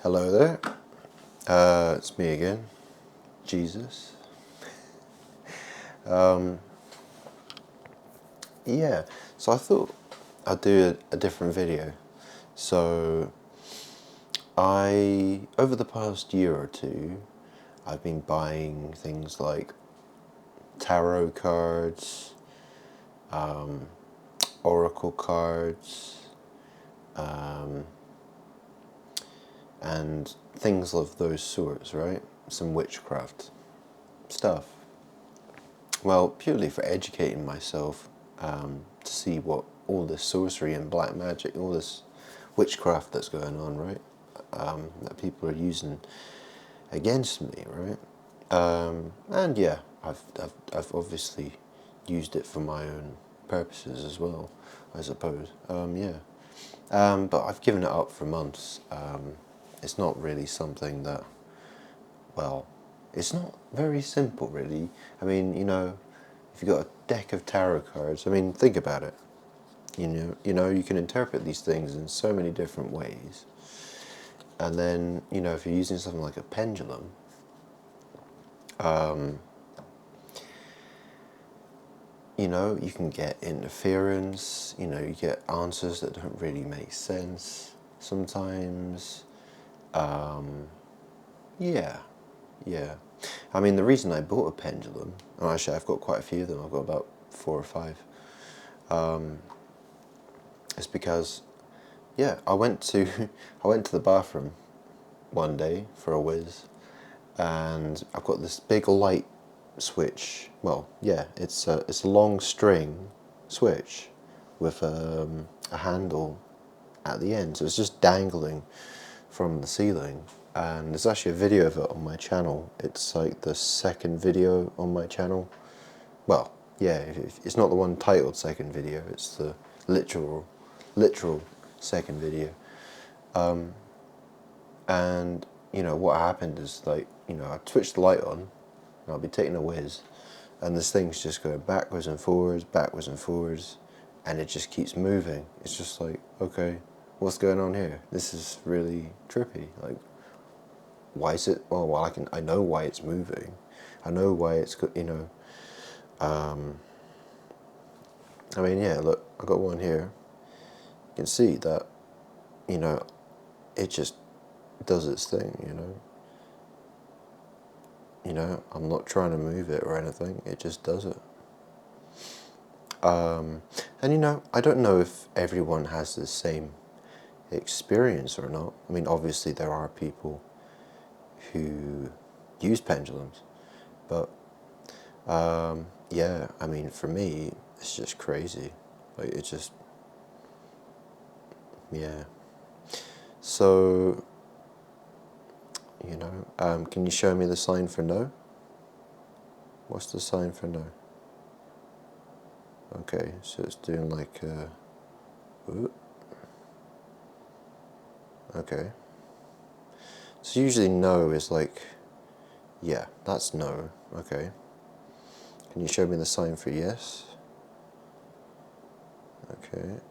Hello there, it's me again, Jesus. Yeah, so I thought I'd do a different video. So over the past year or two, I've been buying things like tarot cards, oracle cards, and things of those sorts, right? Some witchcraft stuff. Well, purely for educating myself, to see what all this sorcery and black magic, all this witchcraft that's going on, right? That people are using against me, right? And yeah, I've obviously used it for my own purposes as well, I suppose. Yeah. But I've given it up for months. It's not really something that, well, it's not very simple, really. I mean, if you've got a deck of tarot cards, I mean, think about it. You can interpret these things in so many different ways. And then, if you're using something like a pendulum, you can get interference, you get answers that don't really make sense sometimes. Yeah. I mean, the reason I bought a pendulum, and actually I've got quite a few of them, I've got about 4 or 5, is because, yeah, I went to the bathroom one day for a whiz, and I've got this big light switch. Well, yeah, it's a long string switch with a handle at the end, so it's just dangling from the ceiling. And there's actually a video of it on my channel. It's like the second video on my channel. Well, yeah, it's not the one titled second video, it's the literal second video. And what happened is, like, I switched the light on and I'll be taking a whiz, and this thing's just going backwards and forwards, and it just keeps moving. It's just like, okay, what's going on here? This is really trippy. Like, why is it? Well, I know why it's moving. I know why it's I mean, yeah. Look, I got one here. You can see that, it just does its thing. I'm not trying to move it or anything. It just does it. And I don't know if everyone has the same experience or not. I mean, obviously there are people who use pendulums, but yeah, I mean, for me, it's just crazy. Like, it just, yeah. So, can you show me the sign for no? What's the sign for no? Okay, so it's doing like okay. So usually no is like, yeah, that's no. Okay. Can you show me the sign for yes? Okay. I'm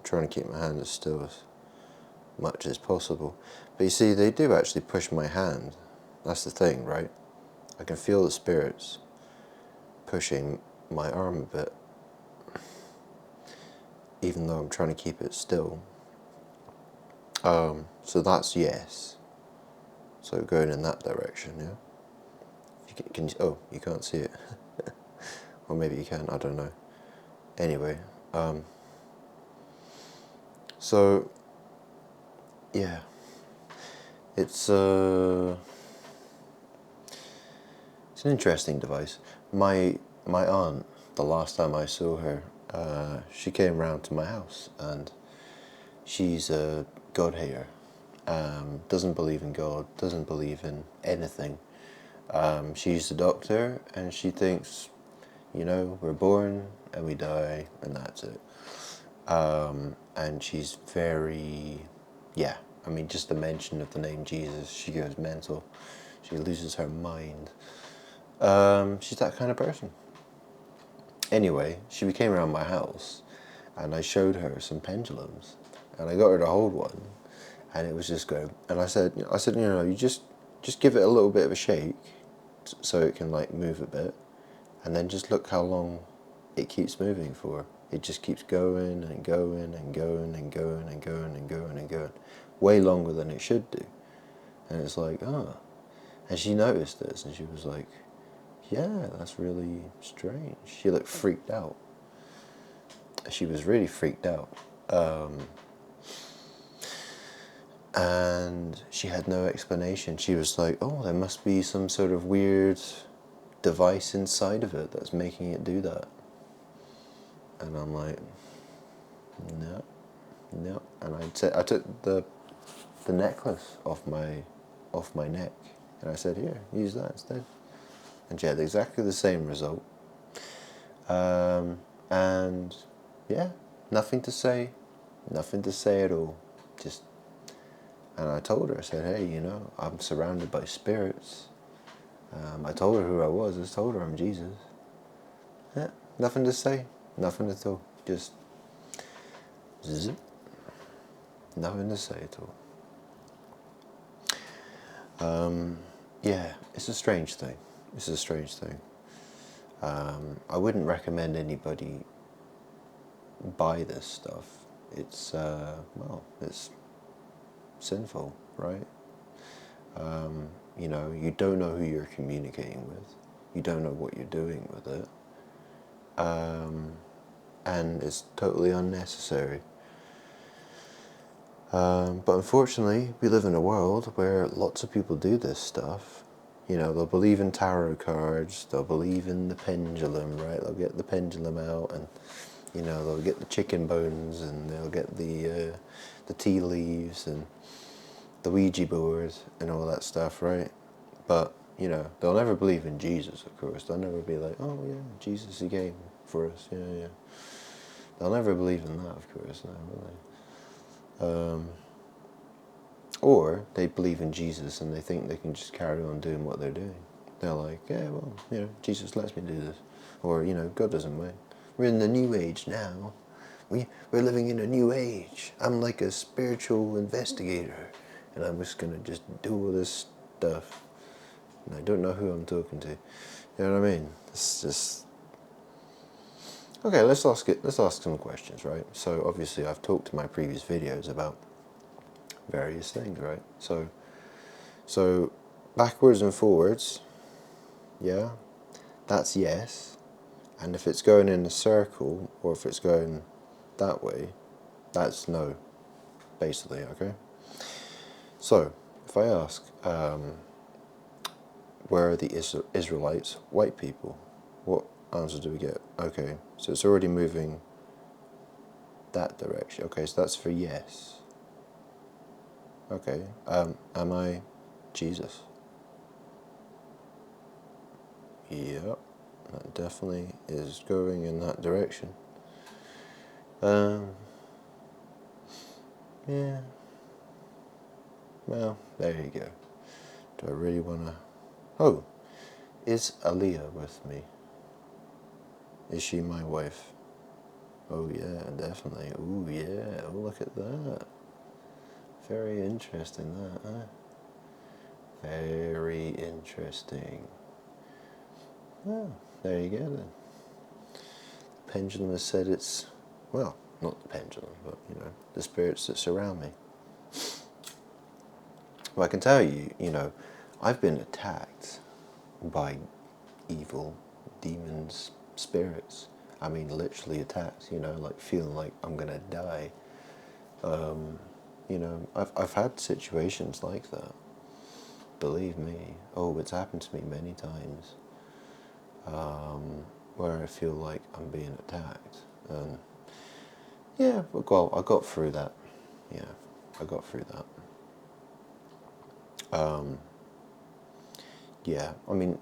trying to keep my hand as still as much as possible. But you see, they do actually push my hand. That's the thing, right? I can feel the spirits pushing my arm a bit, even though I'm trying to keep it still. So that's yes. So going in that direction, yeah? Can you, oh, you can't see it. Or maybe you can, I don't know. Anyway, so, yeah. It's an interesting device. My aunt, the last time I saw her, she came round to my house, and she's a God hater. Doesn't believe in God, doesn't believe in anything. She's a doctor, and she thinks, we're born and we die, and that's it. And she's very, yeah, I mean, just the mention of the name Jesus, she goes mental. She loses her mind. She's that kind of person. Anyway, she came around my house, and I showed her some pendulums, and I got her to hold one, and it was just going. And I said, you know, you just give it a little bit of a shake, so it can like move a bit, and then just look how long it keeps moving for. It just keeps going and going and going and going and going and going and going, way longer than it should do. And it's like, oh. And she noticed this, and she was like, yeah, that's really strange. She looked freaked out. She was really freaked out. And she had no explanation. She was like, oh, there must be some sort of weird device inside of it that's making it do that. And I'm like, no. And I took the necklace off my neck, and I said, here, use that instead. And she had exactly the same result. And yeah, nothing to say at all. Just, and I told her, I said, hey, you know, I'm surrounded by spirits. I told her who I was. I told her I'm Jesus. Yeah, nothing to say, nothing at all. Just zip. Nothing to say at all. Yeah, it's a strange thing. I wouldn't recommend anybody buy this stuff. It's it's sinful, right? You know, you don't know who you're communicating with. You don't know what you're doing with it. And it's totally unnecessary. But unfortunately, we live in a world where lots of people do this stuff. You know, they'll believe in tarot cards, they'll believe in the pendulum, right? They'll get the pendulum out, and, you know, they'll get the chicken bones, and they'll get the tea leaves, and the Ouija board, and all that stuff, right? But, you know, they'll never believe in Jesus, of course. They'll never be like, oh yeah, Jesus, he came for us, yeah. They'll never believe in that, of course, no, will they? Or they believe in Jesus and they think they can just carry on doing what they're doing. They're like, yeah, well, you know, Jesus lets me do this. Or, you know, God doesn't wait. We're in the new age now. We're living in a new age. I'm like a spiritual investigator, and I'm just going to just do all this stuff. And I don't know who I'm talking to. You know what I mean? It's just... Okay, let's ask some questions, right? So obviously I've talked in my previous videos about various things, right? So backwards and forwards, yeah, that's yes. And if it's going in a circle, or if it's going that way, that's no, basically, okay? So, if I ask, where are the Israelites? White people. What answer do we get? Okay, so it's already moving that direction. Okay, so that's for yes. Okay, am I Jesus? Yep, that definitely is going in that direction. Yeah. Well, there you go. Do I really want to... Oh, is Aaliyah with me? Is she my wife? Oh yeah, definitely. Oh yeah, oh, look at that. Very interesting, that, huh? Very interesting. Oh, there you go then. The pendulum has said it's... Well, not the pendulum, but, you know, the spirits that surround me. Well, I can tell you, you know, I've been attacked by evil demons, spirits. I mean, literally attacked, you know, like feeling like I'm gonna die. You know, I've had situations like that. Believe me. Oh, it's happened to me many times. Where I feel like I'm being attacked. And yeah, well, I got through that. Yeah, I got through that. Yeah, I mean,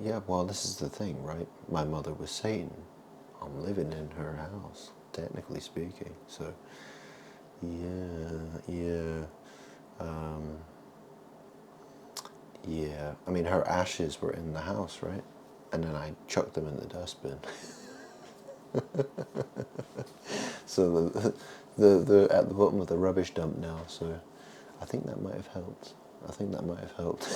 yeah, well, this is the thing, right? My mother was Satan. I'm living in her house, technically speaking. So, yeah. Yeah, I mean, her ashes were in the house, right? And then I chucked them in the dustbin. So they're at the bottom of the rubbish dump now, so I think that might have helped. I think that might have helped.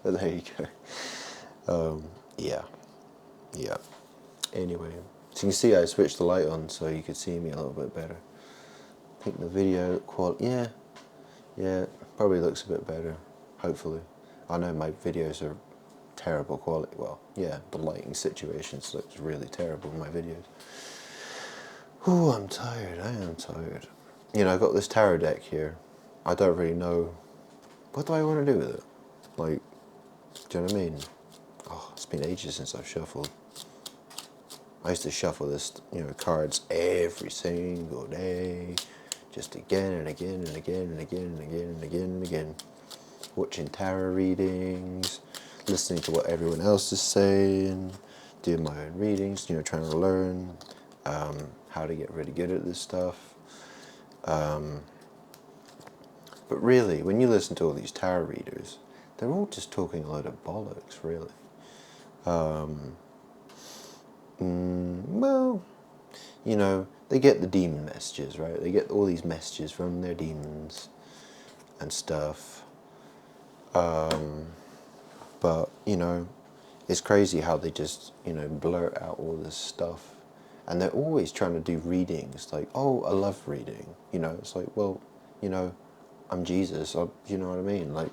But there you go. Yeah. Yeah. Anyway, so you can see I switched the light on so you could see me a little bit better. I think the video quality, yeah, probably looks a bit better, hopefully. I know my videos are terrible quality. Well, yeah, the lighting situations looks really terrible in my videos. Oh, I'm tired. I am tired. You know, I got this tarot deck here. I don't really know. What do I want to do with it? Like, do you know what I mean? Oh, it's been ages since I've shuffled. I used to shuffle this, cards every single day. Just again and again and again and again and again and again and again. Watching tarot readings, listening to what everyone else is saying, doing my own readings, trying to learn how to get really good at this stuff. But really, when you listen to all these tarot readers, they're all just talking a load of bollocks, really. Well, they get the demon messages, right? They get all these messages from their demons and stuff. But, it's crazy how they just, blurt out all this stuff. And they're always trying to do readings, like, oh, a love reading. It's like, well, I'm Jesus, you know what I mean? Like,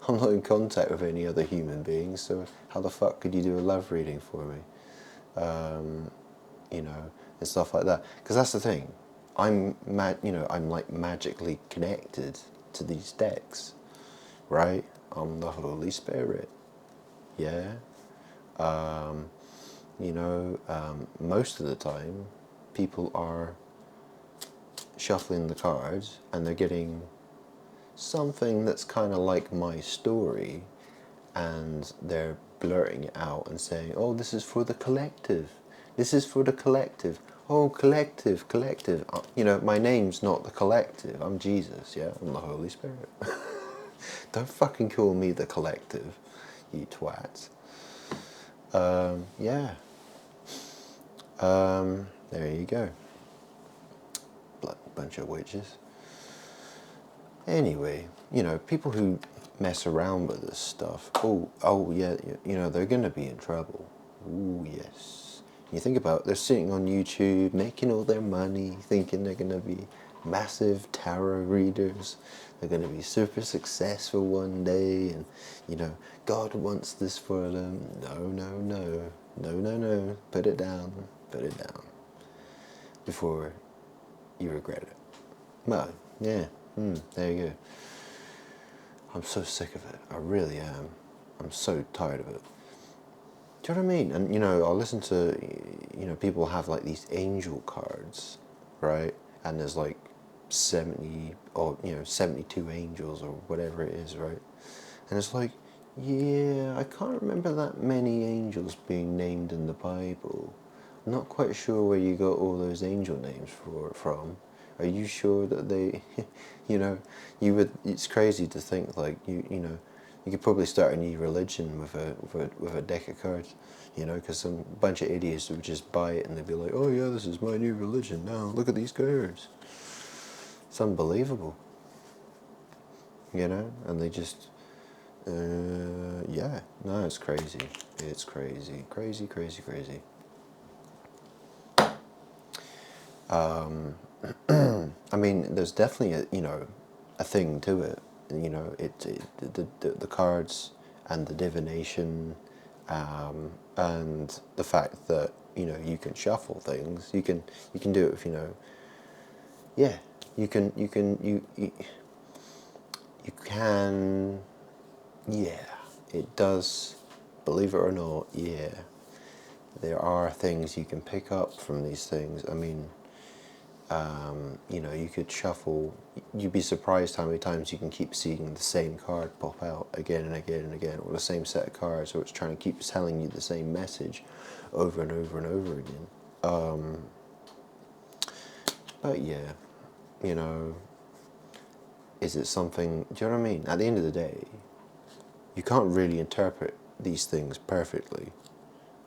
I'm not in contact with any other human beings, so how the fuck could you do a love reading for me? And stuff like that. Because that's the thing, I'm like magically connected to these decks, right? I'm the Holy Spirit, yeah. Most of the time, people are shuffling the cards and they're getting something that's kind of like my story, and they're blurting it out and saying, oh, this is for the collective. This is for the collective. Oh, collective. My name's not the collective. I'm Jesus, yeah? I'm the Holy Spirit. Don't fucking call me the collective, you twats. Yeah. There you go. Bunch of witches. Anyway, people who mess around with this stuff, oh yeah, they're going to be in trouble. Ooh, yes. You think about it, they're sitting on YouTube, making all their money, thinking they're going to be massive tarot readers. They're going to be super successful one day, and, God wants this for them. No. Put it down. Before you regret it. Well, yeah. There you go. I'm so sick of it. I really am. I'm so tired of it. Do you know what I mean? And, I'll listen to, people have like these angel cards, right? And there's like 70 or, 72 angels or whatever it is, right? And it's like, yeah, I can't remember that many angels being named in the Bible. I'm not quite sure where you got all those angel names from. Are you sure that they, it's crazy to think like, you could probably start a new religion with a deck of cards, because some bunch of idiots would just buy it and they'd be like, oh yeah, this is my new religion now, look at these cards. It's unbelievable, and they just, yeah, no, it's crazy. It's crazy. I mean, there's definitely a thing to it. The cards and the divination, and the fact that you can shuffle things. You can do it with yeah. You can yeah. It does. Believe it or not, yeah. There are things you can pick up from these things. I mean, you could shuffle. You'd be surprised how many times you can keep seeing the same card pop out again and again and again, or the same set of cards, or it's trying to keep telling you the same message over and over and over again. But yeah, is it something, do you know what I mean? At the end of the day, you can't really interpret these things perfectly.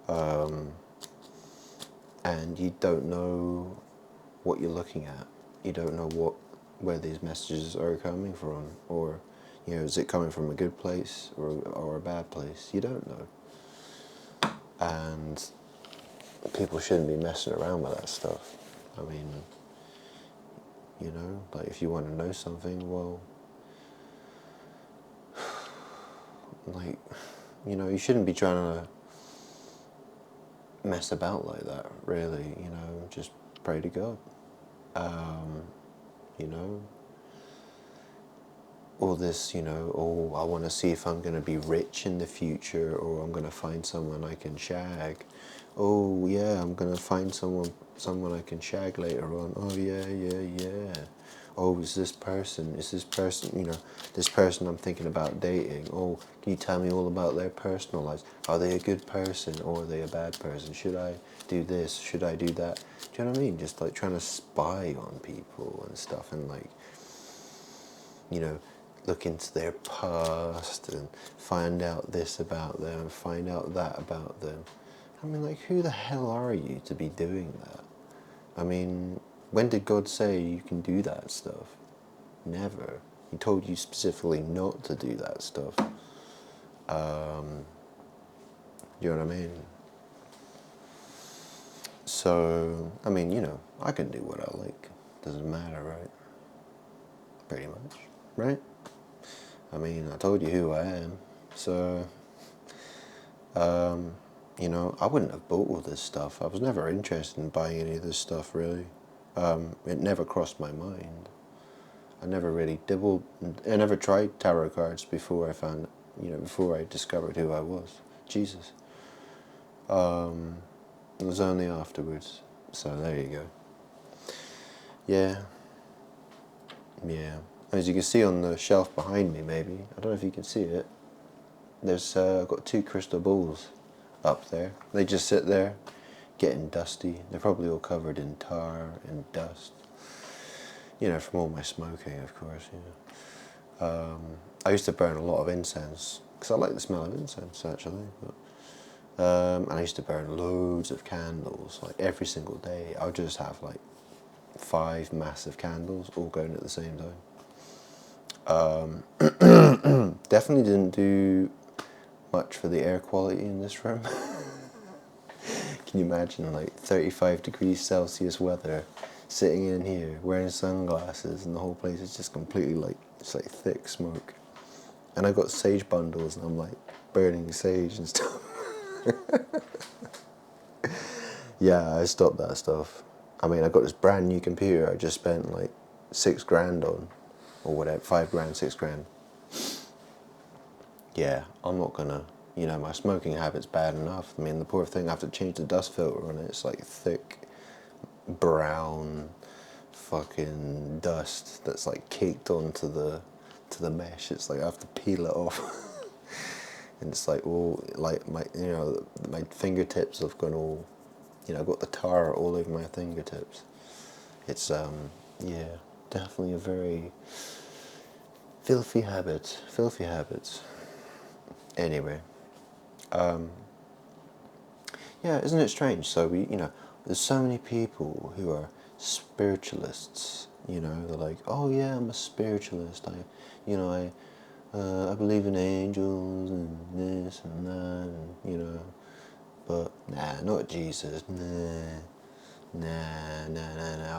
And you don't know what you're looking at. You don't know where these messages are coming from, or is it coming from a good place or a bad place? You don't know. And people shouldn't be messing around with that stuff. I mean, like if you want to know something, well, like, you shouldn't be trying to mess about like that, really. Just pray to God. All this, oh, I want to see if I'm going to be rich in the future, or I'm going to find someone I can shag. Oh yeah, I'm going to find someone I can shag later on. Oh yeah. Oh, this person, this person I'm thinking about dating. Oh, can you tell me all about their personal lives? Are they a good person or are they a bad person? Should I do this? Should I do that? Do you know what I mean? Just like trying to spy on people and stuff, and like, look into their past and find out this about them, find out that about them. I mean, like, who the hell are you to be doing that? I mean, when did God say you can do that stuff? Never. He told you specifically not to do that stuff. You know what I mean? So, I mean, I can do what I like. Doesn't matter, right? Pretty much, right? I mean, I told you who I am. So, I wouldn't have bought all this stuff. I was never interested in buying any of this stuff, really. It never crossed my mind. I never really I never tried tarot cards before before I discovered who I was, Jesus. It was only afterwards. So there you go. Yeah. As you can see on the shelf behind me, maybe, I don't know if you can see it, there's I've got 2 crystal balls up there. They just sit there, getting dusty. They're probably all covered in tar and dust. From all my smoking, of course. I used to burn a lot of incense, because I like the smell of incense, actually. And I used to burn loads of candles, like every single day. I would just have like 5 massive candles all going at the same time. Definitely didn't do much for the air quality in this room. Can you imagine, like 35 degrees Celsius weather, sitting in here wearing sunglasses, and the whole place is just completely like, it's like thick smoke. And I got sage bundles, and I'm like burning sage and stuff. Yeah, I stopped that stuff. I mean, I got this brand new computer I just spent like $6,000 on, or whatever, 5 grand, 6 grand. Yeah, I'm not gonna, my smoking habit's bad enough. I mean, the poor thing, I have to change the dust filter on it. It's like thick, brown, fucking dust that's like caked onto the mesh. It's like I have to peel it off. And it's like all, like my fingertips have gone all, I've got the tar all over my fingertips. It's, yeah, definitely a very filthy habit. Filthy habits. Anyway, yeah, isn't it strange? So there's so many people who are spiritualists. They're like, oh yeah, I'm a spiritualist. I believe in angels and this and that, and but nah, not Jesus. Nah.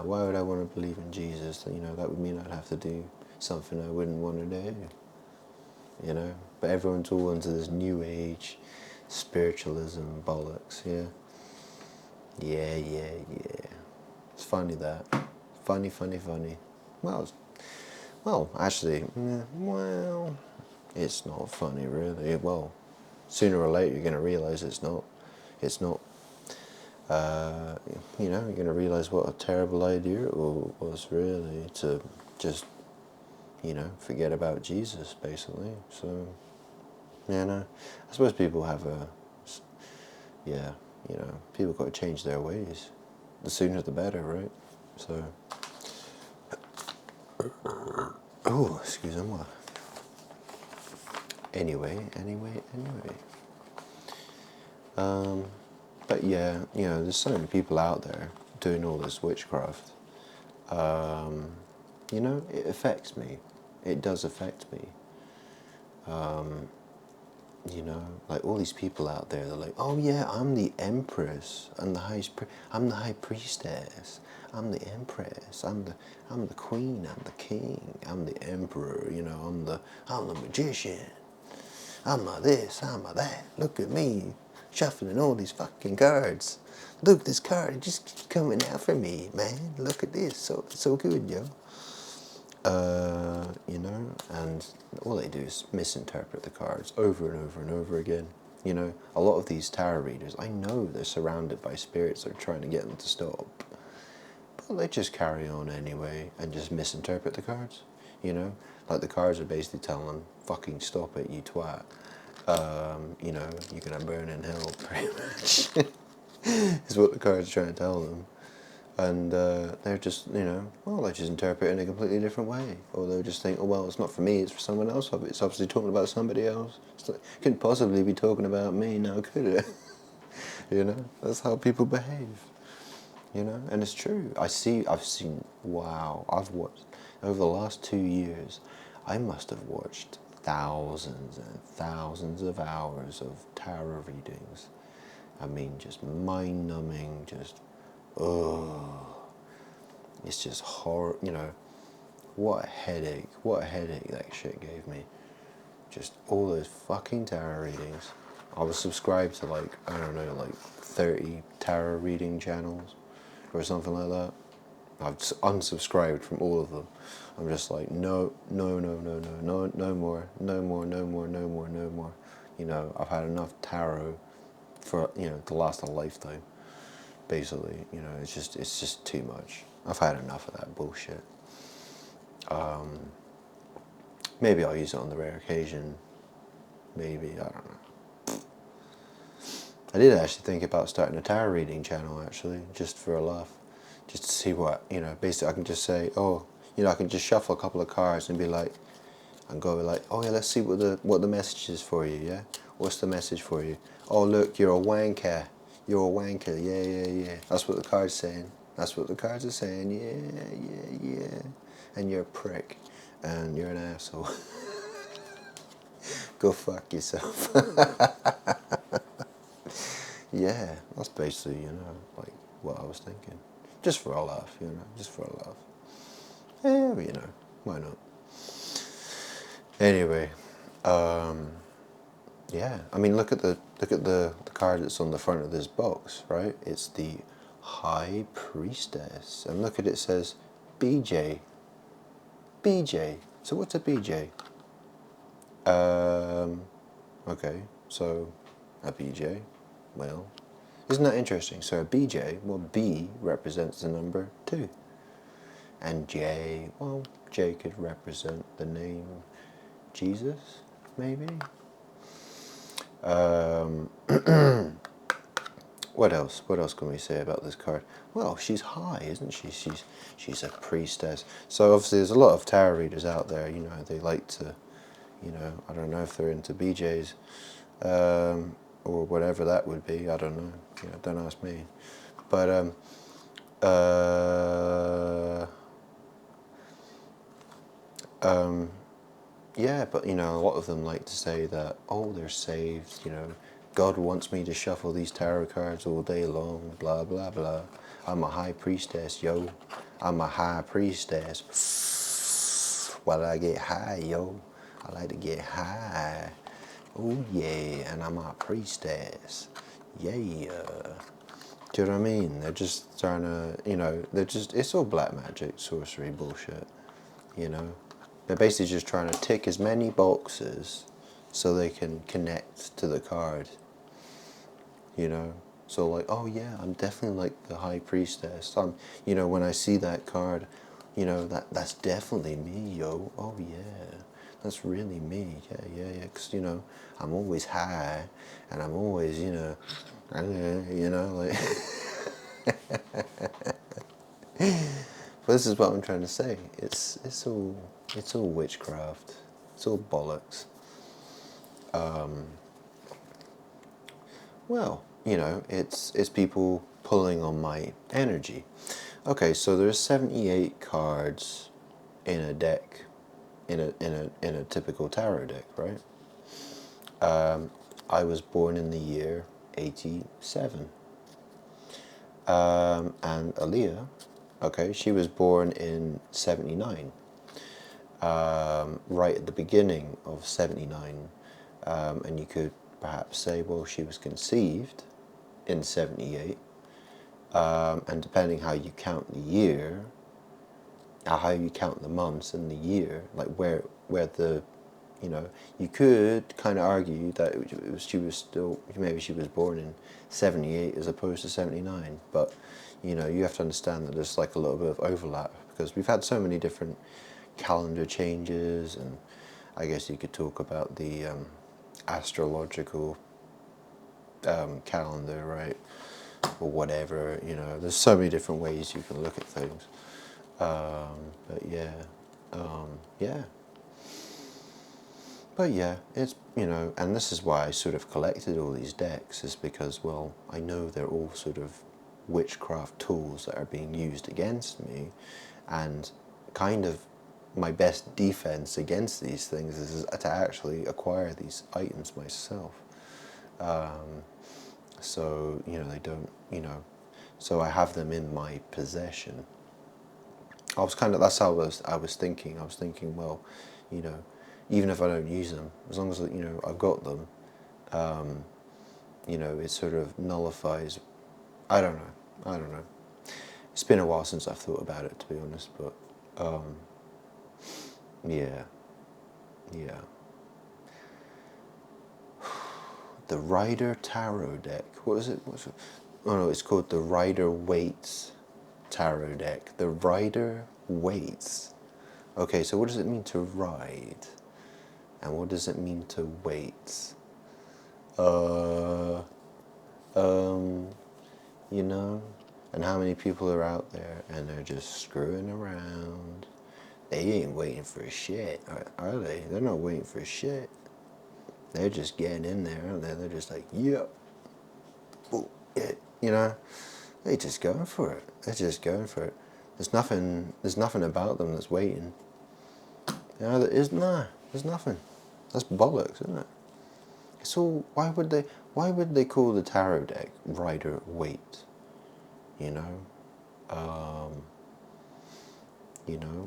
Why would I want to believe in Jesus? That would mean I'd have to do something I wouldn't want to do. But everyone's all into this new age spiritualism bollocks. Yeah. It's funny that. Funny. Well, actually, well, it's not funny really. Well, sooner or later you're going to realise it's not. You're going to realise what a terrible idea it was really to just, forget about Jesus, basically. So, I suppose people have people got to change their ways. The sooner the better, right? So, oh, excuse me. Anyway. But yeah, there's so many people out there doing all this witchcraft. You know, it affects me. It does affect me. You know, like all these people out there, they're like, oh yeah, I'm the empress, I'm the high priestess, I'm the empress, I'm the queen, I'm the king, I'm the emperor, you know, I'm the magician, I'm a this, I'm a that. Look at me, shuffling all these fucking cards. Look, this card, it just keeps coming out for me, man. Look at this, so good, yo. You know, and all they do is misinterpret the cards over and over and over again. You know, a lot of these tarot readers, I know they're surrounded by spirits that are trying to get them to stop, but they just carry on anyway and just misinterpret the cards. You know, like the cards are basically telling them, fucking stop it, you twat. You know, you're gonna burn in hell, pretty much, is what the cards are trying to tell them. And they're just, you know, well, they just interpret it in a completely different way. Or they'll just think, oh, well, it's not for me, it's for someone else. It's obviously talking about somebody else. It couldn't possibly be talking about me now, could it? You know, that's how people behave. You know, and it's true. I've seen, wow, I've watched, over the last 2 years, I must have watched thousands and thousands of hours of tarot readings. I mean, just mind-numbing, just, oh, it's just horror, you know, what a headache that shit gave me. Just all those fucking tarot readings. I was subscribed to like, I don't know, like 30 tarot reading channels or something like that. I've unsubscribed from all of them. I'm just like, no, no, no, no, no, no, no more, no more, no more, no more, no more. You know, I've had enough tarot for, you know, to last a lifetime. Basically, you know, it's just too much. I've had enough of that bullshit. Maybe I'll use it on the rare occasion. Maybe, I don't know. I did actually think about starting a tarot reading channel, actually, just for a laugh. Just to see what, you know, basically I can just say, oh, you know, I can just shuffle a couple of cards and be like, and go like, oh yeah, let's see what the message is for you, yeah? What's the message for you? Oh look, you're a wanker. You're a wanker, yeah, yeah, yeah. That's what the card's saying. That's what the cards are saying, yeah, yeah, yeah. And you're a prick. And you're an asshole. Go fuck yourself. Yeah, that's basically, you know, like what I was thinking. Just for a laugh, you know, just for a laugh. Yeah, you know, why not? Anyway, yeah, I mean, look at the card that's on the front of this box, right? It's the High Priestess, and look at it says BJ. BJ. So what's a BJ? Okay, so a BJ. Well, isn't that interesting? So a BJ, well, B represents the number 2, and J, well, J could represent the name Jesus, maybe. What else? What else can we say about this card? Well, she's high, isn't she? She's a priestess. So obviously, there's a lot of tarot readers out there. You know, they like to, you know, I don't know if they're into BJ's, or whatever that would be. I don't know. You know, don't ask me. But yeah, but you know, a lot of them like to say that, oh, they're saved, you know, God wants me to shuffle these tarot cards all day long, blah, blah, blah. I'm a high priestess, yo. I'm a high priestess. While I get high, yo. I like to get high. Oh, yeah, and I'm a priestess. Yeah. Do you know what I mean? They're just trying to, you know, it's all black magic, sorcery bullshit, you know? They're basically just trying to tick as many boxes so they can connect to the card, you know? So like, oh yeah, I'm definitely like the High Priestess. You know, when I see that card, you know, that's definitely me, yo. Oh yeah, that's really me. Yeah, yeah, yeah. Because, you know, I'm always high, and I'm always, you know, like... But this is what I'm trying to say. It's all witchcraft. It's all bollocks. Well, you know, it's people pulling on my energy. Okay, so there's 78 cards in a deck, in a typical tarot deck, right? I was born in the year 87. And Aaliyah, okay, she was born in 79, right at the beginning of 79. And you could perhaps say, well, she was conceived in 78. And depending how you count the year, how you count the months and the year, like where the, you know, you could kind of argue that she was still, maybe she was born in 78 as opposed to 79, but you know, you have to understand that there's like a little bit of overlap because we've had so many different calendar changes, and I guess you could talk about the astrological calendar, right, or whatever, you know, there's so many different ways you can look at things. But yeah, yeah. But yeah, it's, you know, and this is why I sort of collected all these decks, is because, well, I know they're all sort of witchcraft tools that are being used against me, and kind of my best defense against these things is to actually acquire these items myself. So, you know, they don't, you know, so I have them in my possession. I was kind of, that's how I was thinking. I was thinking, well, you know, even if I don't use them, as long as, you know, I've got them, you know, it sort of nullifies. I don't know. I don't know. It's been a while since I've thought about it, to be honest. But yeah, yeah. The Rider Tarot deck. What is it? What's it? Oh no, it's called the Rider Waite Tarot deck. The Rider Waite. Okay, so what does it mean to ride? And what does it mean to wait? You know? And how many people are out there and they're just screwing around? They ain't waiting for shit, are they? They're not waiting for shit. They're just getting in there, aren't they? They're just like, yep. Oh, yeah, you know? They're just going for it. They're just going for it. There's nothing about them that's waiting. You know, there is, nah, there's nothing. That's bollocks, isn't it? So why would they call the tarot deck Rider Waite? You know,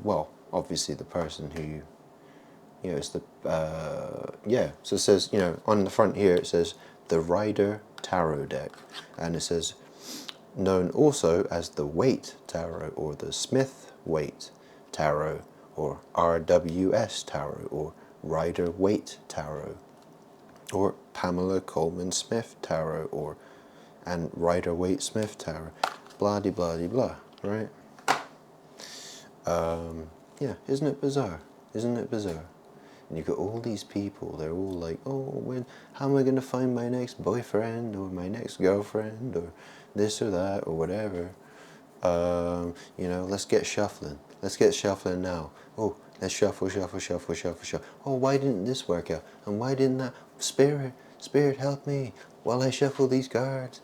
well, obviously the person who, you know, it's the yeah. So it says, you know, on the front here it says the Rider Tarot deck, and it says known also as the Waite Tarot or the Smith Waite Tarot or RWS Tarot or Rider Waite Tarot, or Pamela Coleman Smith Tarot, or and Rider Waite Smith Tarot, blah de blah de blah, right? Yeah, isn't it bizarre? Isn't it bizarre? And you've got all these people, they're all like, oh, how am I going to find my next boyfriend, or my next girlfriend, or this or that, or whatever. You know, let's get shuffling. Let's get shuffling now. Oh, let's shuffle, shuffle, shuffle, shuffle, shuffle. Oh, why didn't this work out? And why didn't that? Spirit, help me while I shuffle these cards.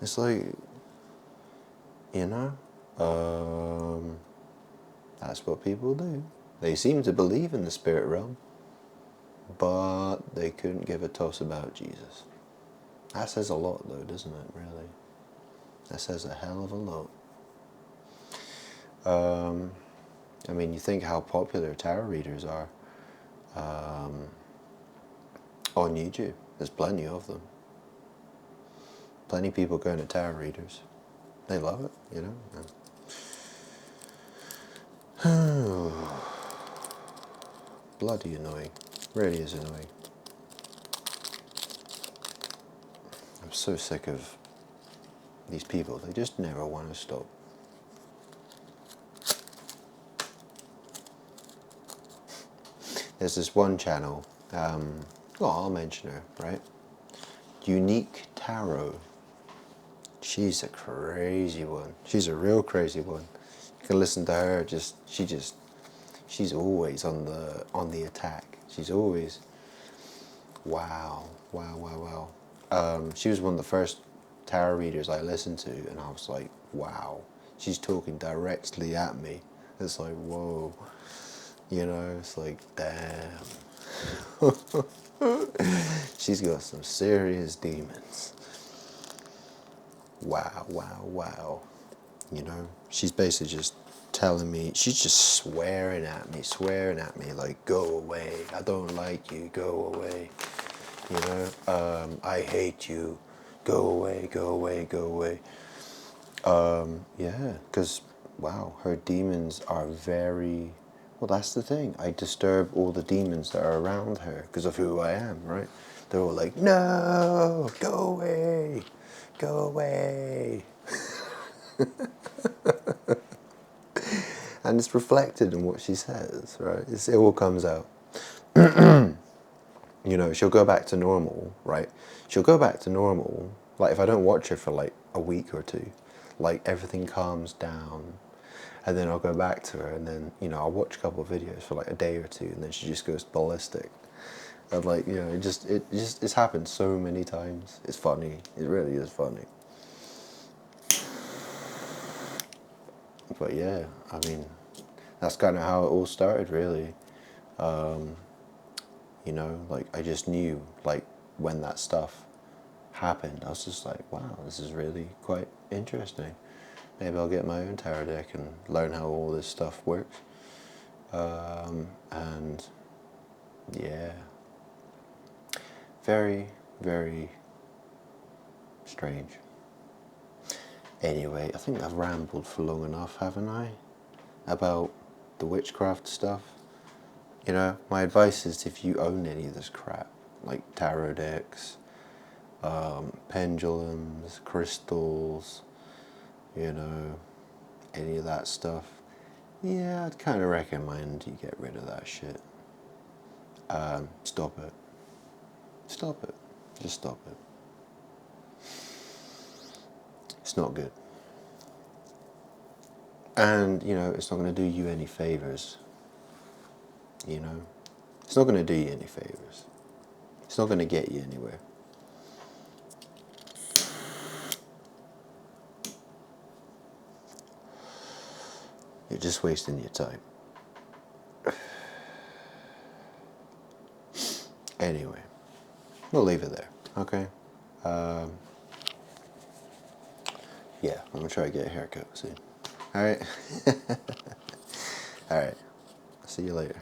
It's like, you know, that's what people do. They seem to believe in the spirit realm, but they couldn't give a toss about Jesus. That says a lot, though, doesn't it, really? That says a hell of a lot. I mean, you think how popular tarot readers are on YouTube. There's plenty of them. Plenty of people going to tarot readers. They love it, you know. Bloody annoying. Really is annoying. I'm so sick of these people. They just never want to stop. There's this one channel, well, I'll mention her, right? Unique Tarot. She's a crazy one. She's a real crazy one. You can listen to her. She's always on the attack. She's always, wow. She was one of the first tarot readers I listened to, and I was like, wow. she's talking directly at me. It's like, whoa, you know, it's like, damn. She's got some serious demons. Wow, wow, wow. You know, she's basically just telling me, she's just swearing at me, like, go away, I don't like you, go away. You know, I hate you, go away, go away, go away. Yeah, because, wow, her demons are very, well, that's the thing. I disturb all the demons that are around her because of who I am, right? They're all like, no, go away, go away. And it's reflected in what she says, right? It all comes out. You know, she'll go back to normal, right? She'll go back to normal. Like, if I don't watch her for like a week or two, like everything calms down. And then I'll go back to her, and then, you know, I'll watch a couple of videos for like a day or two, and then she just goes ballistic. And like, you know, it's happened so many times. It's funny. It really is funny. But yeah, I mean, that's kind of how it all started, really. You know, like, I just knew, like, when that stuff happened, I was just like, wow, this is really quite interesting. Maybe I'll get my own tarot deck and learn how all this stuff works. And yeah, very, very strange. Anyway, I think I've rambled for long enough, haven't I? About the witchcraft stuff. You know, my advice is, if you own any of this crap, like tarot decks, pendulums, crystals, you know, any of that stuff, yeah, I'd kind of recommend you get rid of that shit. Stop it. Stop it. Just stop it. It's not good. And, you know, it's not going to do you any favors. You know? It's not going to do you any favors. It's not going to get you anywhere. You're just wasting your time. Anyway, we'll leave it there, okay? Yeah, I'm going to try to get a haircut soon. Alright? Alright. See you later.